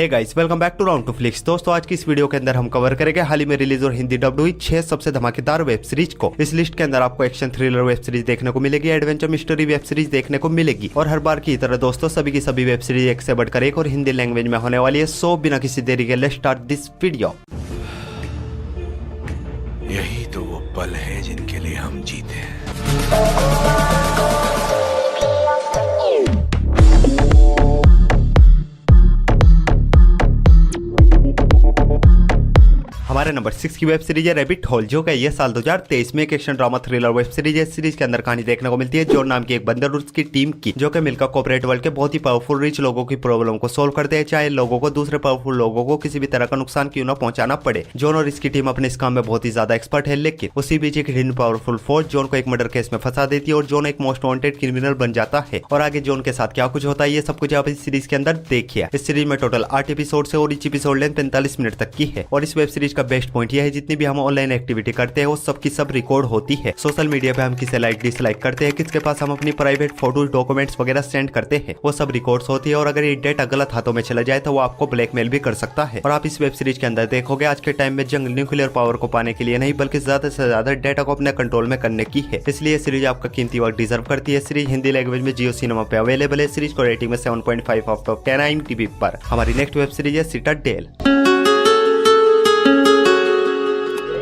Guys, welcome back to round two flix. दोस्तों, आज की इस वीडियो के अंदर हम कवर करेंगे हाल ही में रिलीज और हिंदी डब्ड हुई 6 सबसे धमाकेदार वेब सीरीज को। इस लिस्ट के अंदर आपको एक्शन थ्रिलर वेब सीरीज देखने को मिलेगी, एडवेंचर मिस्ट्री वेब सीरीज देखने को मिलेगी और हर बार की तरह दोस्तों सभी की सभी वेब सीरीज एक से बढ़कर एक और हिंदी लैंग्वेज में होने वाली है। सो बिना किसी देरी के लेट्स स्टार्ट दिस वीडियो। यही तो वो पल है जिनके लिए हम जीते हैं। हमारे नंबर 6 की वेब सीरीज है रैबिट होल, जो कि यह साल 2023 में एक action drama thriller web series है। सीरीज के अंदर कहानी देखने को मिलती है जॉन नाम की एक बंदर और उसकी टीम की, जो कि मिलकर कॉर्पोरेट वर्ल्ड के बहुत ही पावरफुल रिच लोगों की प्रॉब्लम को सोल्व करते हैं, चाहे लोगों को दूसरे पावरफुल लोगों को किसी भी तरह का नुकसान क्यों न पहुंचाना पड़े। जॉन और इसकी टीम अपने इस काम में बहुत ही ज्यादा एक्सपर्ट है, लेकिन उसी बीच एक हिडन पावरफुल फोर्स जॉन को एक मर्डर केस में फंसा देती है और जॉन एक मोस्ट वांटेड क्रिमिनल बन जाता है। और आगे जॉन के साथ क्या कुछ होता है ये सब कुछ आप इस सीरीज के अंदर देखिए। इस सीरीज में टोटल 8 एपिसोड है और each एपिसोड लेंथ 45 मिनट तक की है। और इस वेब सीरीज का बेस्ट पॉइंट यह है जितनी भी हम ऑनलाइन एक्टिविटी करते हैं वो सब की सब रिकॉर्ड होती है। सोशल मीडिया पे हम किसे लाइक डिसलाइक करते हैं, किसके पास हम अपनी प्राइवेट फोटो डॉक्यूमेंट्स वगैरह सेंड करते हैं, वो सब रिकॉर्ड्स होती है। और अगर ये डेटा गलत हाथों में चला जाए तो वो आपको ब्लैकमेल भी कर सकता है। और आप इस वेब सीरीज के अंदर देखोगे आज के टाइम में जंग न्यूक्लियर पावर को पाने के लिए नहीं बल्कि ज्यादा से ज्यादा डेटा को अपने कंट्रोल में करने की है। इसलिए सीरीज आपका कीमती वक्त डिजर्व करती है। सीरीज हिंदी लैंग्वेज में जियो सिनेमा पे अवेलेबल है। सीरीज को रेटिंग में 7.5 आउट ऑफ 10 IMDb पर। हमारी नेक्स्ट वेब सीरीज है सिटाडेल।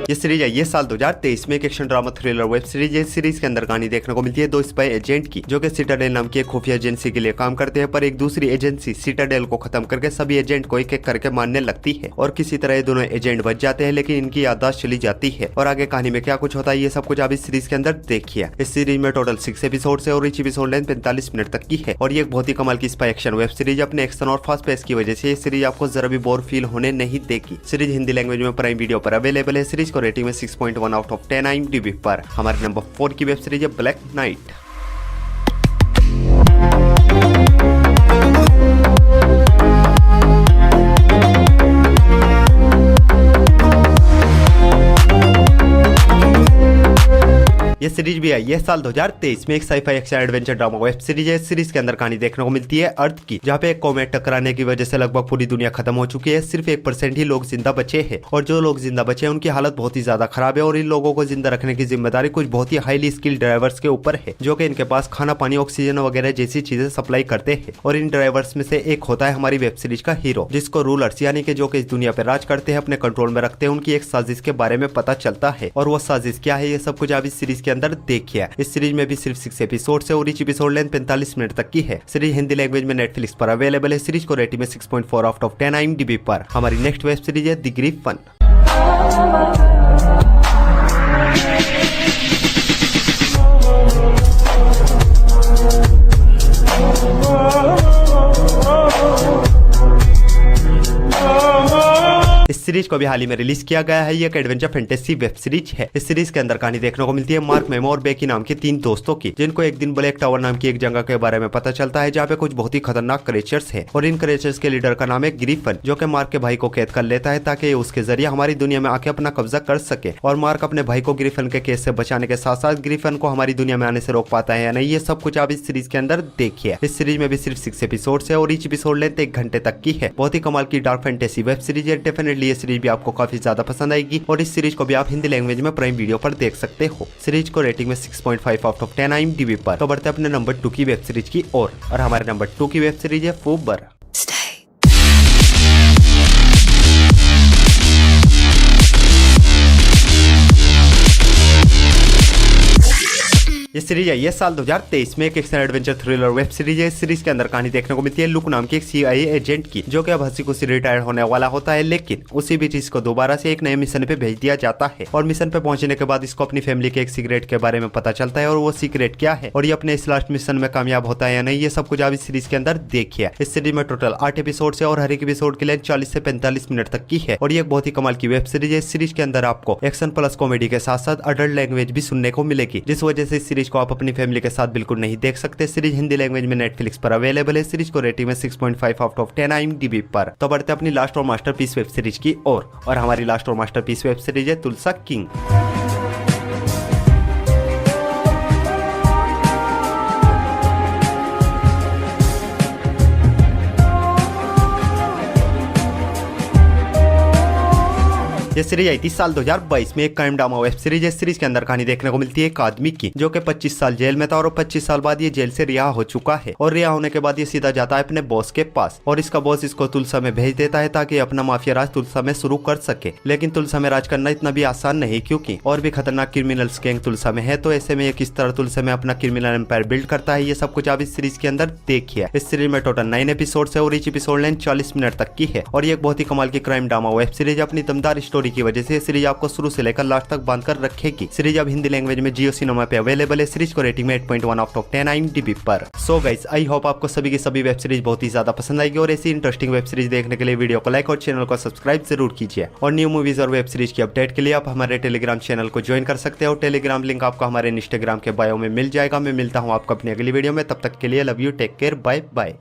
ये सीरीज है ये साल 2023 में एक action drama thriller web series है। सीरीज के अंदर कहानी देखने को मिलती है दो स्पाई एजेंट की, जो कि सिटाडेल नाम की एक खुफिया एजेंसी के लिए काम करते हैं, पर एक दूसरी एजेंसी सिटाडेल को खत्म करके सभी एजेंट को एक एक करके मारने लगती है और किसी तरह ये दोनों एजेंट बच जाते हैं, लेकिन इनकी याददाश्त चली जाती है। और आगे कहानी में क्या कुछ होता है ये सब कुछ आप इस सीरीज के अंदर देखिए। इस सीरीज में टोटल 6 एपिसोड है और each एपिसोड लेंथ 45 मिनट तक की है। और ये एक बहुत ही कमाल की स्पाई एक्शन वेब सीरीज अपने एक्शन और फास्ट पेस की वजह से ये सीरीज आपको जरा भी बोर फील होने नहीं देगी। सीरीज हिंदी लैंग्वेज में प्राइम वीडियो पर अवेलेबल है। सीरीज को रेटिंग में 6.1 आउट ऑफ 10 IMDb पर। हमारे नंबर 4 की वेब सीरीज है ब्लैक नाइट। ये सीरीज भी आई है साल 2023 में एक sci fi action adventure drama web series है। सीरीज के अंदर कहानी देखने को मिलती है अर्थ की, जहाँ पे एक कॉमेट टकराने की वजह से लगभग पूरी दुनिया खत्म हो चुकी है। सिर्फ 1% ही लोग जिंदा बचे हैं और जो लोग जिंदा बचे हैं उनकी हालत बहुत ही ज्यादा खराब है। और इन लोगों को जिंदा रखने की जिम्मेदारी कुछ बहुत ही हाईली स्किल्ड ड्राइवर्स के ऊपर है, जो कि इनके पास खाना पानी ऑक्सीजन वगैरह जैसी चीजें सप्लाई करते हैं। और इन ड्राइवर्स में से एक होता है हमारी वेब सीरीज का हीरो, जिसको रूलर्स यानी कि जो कि इस दुनिया पे राज करते हैं अपने कंट्रोल में रखते हैं, उनकी एक साजिश के बारे में पता चलता है। और वो साजिश क्या है ये सब कुछ आप इस सीरीज के अंदर देखिए। इस सीरीज में भी सिर्फ 6 एपिसोड है और each एपिसोड लेंथ 45 मिनट तक की है। सीरीज हिंदी लैंग्वेज में नेटफ्लिक्स पर अवेलेबल है। सीरीज को रेटिंग में 6.4 आउट ऑफ 10 IMDb पर। हमारी नेक्स्ट वेब सीरीज है द ग्रिफन। इस सीरीज को भी हाल ही में रिलीज किया गया है। ये एक एडवेंचर फैंटेसी वेब सीरीज है। इस सीरीज के अंदर कहानी देखने को मिलती है मार्क, मेमो और बेकी नाम के 3 दोस्तों की, जिनको एक दिन ब्लैक टावर नाम की एक जगह के बारे में पता चलता है, जहाँ पे कुछ बहुत ही खतरनाक क्रिएचर्स हैं। और इन क्रिएचर्स के लीडर का नाम है ग्रिफन, जो कि मार्क के भाई को कैद कर लेता है ताकि उसके जरिए हमारी दुनिया में आके अपना कब्जा कर सके। और मार्क अपने भाई को ग्रिफन के केस से बचाने के साथ साथ ग्रिफन को हमारी दुनिया में आने से रोक पाता है या नहीं, ये सब कुछ आप इस सीरीज के अंदर देखिए। इस सीरीज में भी सिर्फ 6 एपिसोड है और each एपिसोड लेंथ 1 घंटे तक की है। बहुत ही कमाल की डार्क फैंटेसी वेब सीरीज है। डेफिनेटली ये सीरीज भी आपको काफी ज्यादा पसंद आएगी और इस सीरीज को भी आप हिंदी लैंग्वेज में प्राइम वीडियो पर देख सकते हो। सीरीज को रेटिंग में 6.5 आउट ऑफ 10 IMDb पर। तो बढ़ते अपने नंबर 2 की वेब सीरीज की और हमारे नंबर 2 की वेब सीरीज है फूबर। ये सीरीज है ये साल 2023 में एक action adventure thriller web series है। इस सीरीज के अंदर कहानी देखने को मिलती है लुक नाम की एक CIA एजेंट की, जो कि अब हंसी खुशी रिटायर होने वाला होता है, लेकिन उसी बीच इसको दोबारा से एक नए मिशन पे भेज दिया जाता है। और मिशन पे पहुंचने के बाद इसको अपनी फैमिली के एक सीक्रेट के बारे में पता चलता है और वो सीक्रेट क्या है और ये अपने इस लास्ट मिशन में कामयाब होता है या नहीं, ये सब कुछ आप इस सीरीज के अंदर देखिए। इस सीरीज में टोटल 8 एपिसोड है और हर एक एपिसोड के लिए 40 से 45 मिनट तक की है। और ये एक बहुत ही कमाल की वेब सीरीज है। इस सीरीज के अंदर आपको एक्शन प्लस कॉमेडी के साथ साथ अडल्ट लैंग्वेज भी सुनने को मिलेगी, जिस वजह से इस सीरीज को आप अपनी फैमिली के साथ बिल्कुल नहीं देख सकते। सीरीज हिंदी लैंग्वेज में नेटफ्लिक्स पर अवेलेबल है। सीरीज को रेटिंग में 6.5 आउट ऑफ 10 IMDb पर। तो बढ़ते अपनी लास्ट और मास्टरपीस वेब सीरीज की और हमारी लास्ट और मास्टरपीस वेब सीरीज है तुलसा किंग। ये सीरीज आई थी साल 2022 में। एक क्राइम ड्रामा वेब सीरीज। इस सीरीज के अंदर कहानी देखने को मिलती है एक आदमी की जो कि 25 साल जेल में था और 25 साल बाद ये जेल से रिहा हो चुका है। और रिहा होने के बाद ये सीधा जाता है अपने बॉस के पास और इसका बॉस इसको तुलसा में भेज देता है ताकि अपना माफिया राज तुलसा में शुरू कर सके। लेकिन तुलसा में राज करना इतना भी आसान नहीं, क्योंकि और भी खतरनाक क्रिमिनल्स गैंग तुलसा में है। तो ऐसे में ये किस तरह तुलसा में अपना क्रिमिनल एम्पायर बिल्ड करता है, ये सब कुछ आप इस सीरीज के अंदर देखिए। इस सीरीज में टोटल 9 एपिसोड है और ईच एपिसोड लेंथ 40 मिनट तक की है। और ये एक बहुत ही कमाल की क्राइम ड्रामा वेब सीरीज। अपनी दमदार स्टोरी की वजह से सीरीज आपको शुरू से लेकर लास्ट तक बांध कर रखेगी। सीरीज अब हिंदी लैंग्वेज में जियो सिनेमा पे अवेलेबल है। सीरीज को रेटिंग में 8.1 आउट ऑफ 10 IMDb पर। सो गाइस, आई होप आपको सभी की सभी वेब सीरीज बहुत ही ज्यादा पसंद आएगी और ऐसी इंटरेस्टिंग वेब सीरीज देखने के लिए वीडियो को लाइक और चैनल को सब्सक्राइब जरूर कीजिए। और न्यू मूवीज और वेब सीरीज की अपडेट के लिए आप हमारे टेलीग्राम चैनल को ज्वाइन कर सकते हो। टेलीग्राम लिंक आपको हमारे इंस्टाग्राम के बायो में मिल जाएगा। मैं मिलता हूँ आपको अपनी अगली वीडियो में। तब तक के लिए love you, take care, bye bye.